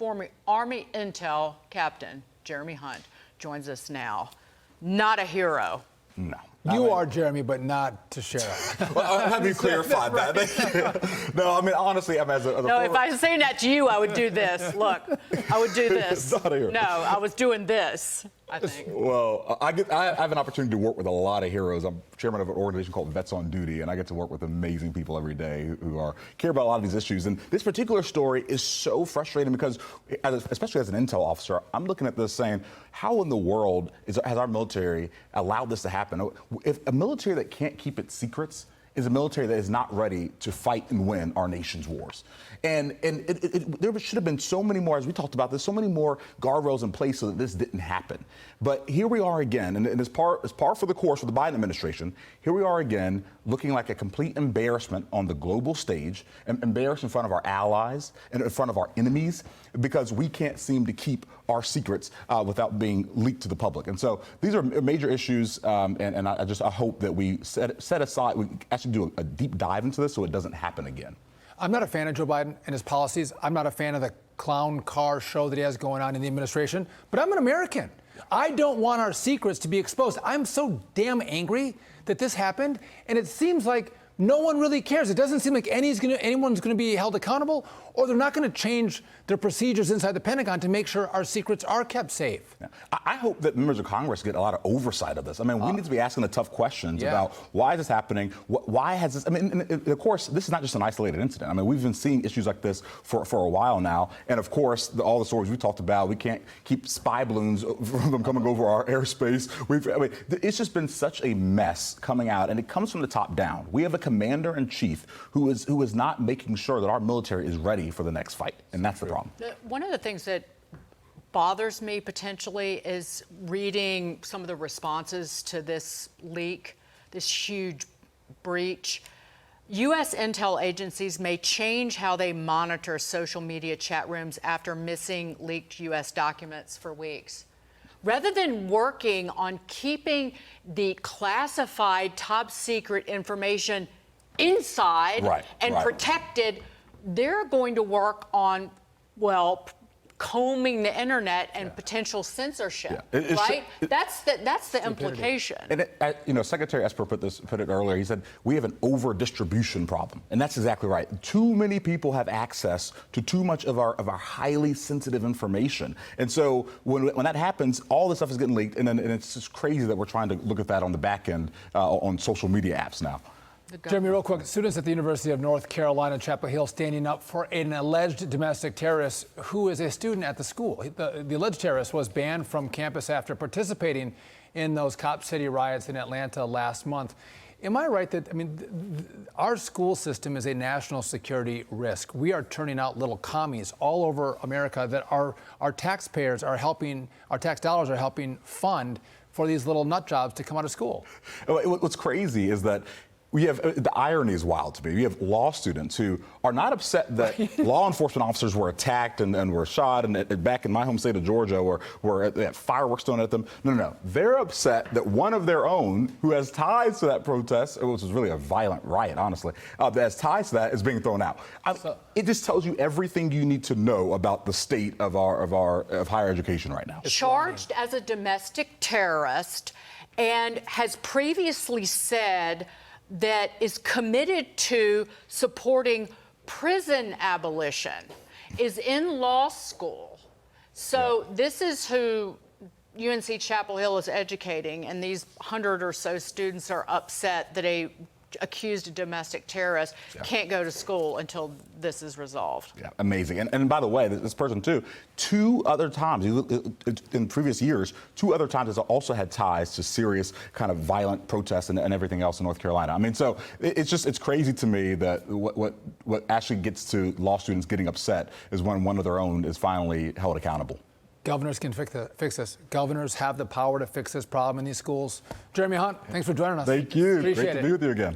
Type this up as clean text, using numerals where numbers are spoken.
former Army Intel Captain Jeremy Hunt joins us now. Not a hero. No. You are Jeremy, but not to Cheryl. Well, let me clarify that. No, I mean, honestly, I'm as a No, if I was saying that to you, I would do this. Look, I would do this. Not a hero. No, I was doing this, I think. Well, I have an opportunity to work with a lot of heroes. I'm chairman of an organization called Vets on Duty, and I get to work with amazing people every day who care about a lot of these issues. And this particular story is so frustrating because, especially as an intel officer, I'm looking at this saying, how in the world has our military allowed this to happen? If a military that can't keep its secrets is a military that is not ready to fight and win our nation's wars. And there should have been so many more, as we talked about, there's so many more guardrails in place so that this didn't happen. But here we are again, and it's par for the course with the Biden administration. Here we are again, looking like a complete embarrassment on the global stage, embarrassed in front of our allies and in front of our enemies, because we can't seem to keep our secrets without being leaked to the public. And so these are major issues, and I hope that we set aside, we actually do a deep dive into this so it doesn't happen again. I'm not a fan of Joe Biden and his policies. I'm not a fan of the clown car show that he has going on in the administration, but I'm an American. I don't want our secrets to be exposed. I'm so damn angry that this happened, and it seems like no one really cares. It doesn't seem like anyone's going to be held accountable, or they're not going to change their procedures inside the Pentagon to make sure our secrets are kept safe. Yeah. I hope that members of Congress get a lot of oversight of this. I mean, we need to be asking the tough questions about why is this happening? Why has this? I mean, and of course, this is not just an isolated incident. I mean, we've been seeing issues like this for a while now. And of course, all the stories we talked about, we can't keep spy balloons from them coming over our airspace. I mean, it's just been such a mess coming out, and it comes from the top down. We have a commander-in-chief who is not making sure that our military is ready for the next fight, and that's the problem. One of the things that bothers me potentially is reading some of the responses to this leak, this huge breach. U.S. intel agencies may change how they monitor social media chat rooms after missing leaked U.S. documents for weeks. Rather than working on keeping the classified top secret information inside and protected, they're going to work on, well, combing the internet and potential censorship, right? That's the implication. And Secretary Esper put it earlier. He said we have an over-distribution problem, and that's exactly right. Too many people have access to too much of our highly sensitive information, and so when that happens, all this stuff is getting leaked, and it's just crazy that we're trying to look at that on the back end on social media apps now. Jeremy, real quick, students at the University of North Carolina, Chapel Hill, standing up for an alleged domestic terrorist who is a student at the school. The alleged terrorist was banned from campus after participating in those Cop City riots in Atlanta last month. Am I right that, our school system is a national security risk? We are turning out little commies all over America that our taxpayers are helping, our tax dollars are helping fund for these little nut jobs to come out of school. What's crazy is that we have, the irony is wild to me. We have law students who are not upset that law enforcement officers were attacked and were shot, and back in my home state of Georgia where they had fireworks thrown at them. No. They're upset that one of their own who has ties to that protest, which was really a violent riot, honestly, that has ties to that, is being thrown out. It just tells you everything you need to know about the state of higher education right now. Charged as a domestic terrorist and has previously said that is committed to supporting prison abolition, is in law school. So this is who UNC Chapel Hill is educating, and these 100 or so students are upset that a accused domestic terrorist can't go to school until this is resolved. Yeah, amazing. And by the way, this person too, 2 other times in previous years, 2 other times has also had ties to serious kind of violent protests and everything else in North Carolina. I mean, so it's crazy to me that what actually gets to law students getting upset is when one of their own is finally held accountable. Governors can fix this. Governors have the power to fix this problem in these schools. Jeremy Hunt, thanks for joining us. Thank you. Appreciate Great to be with you again.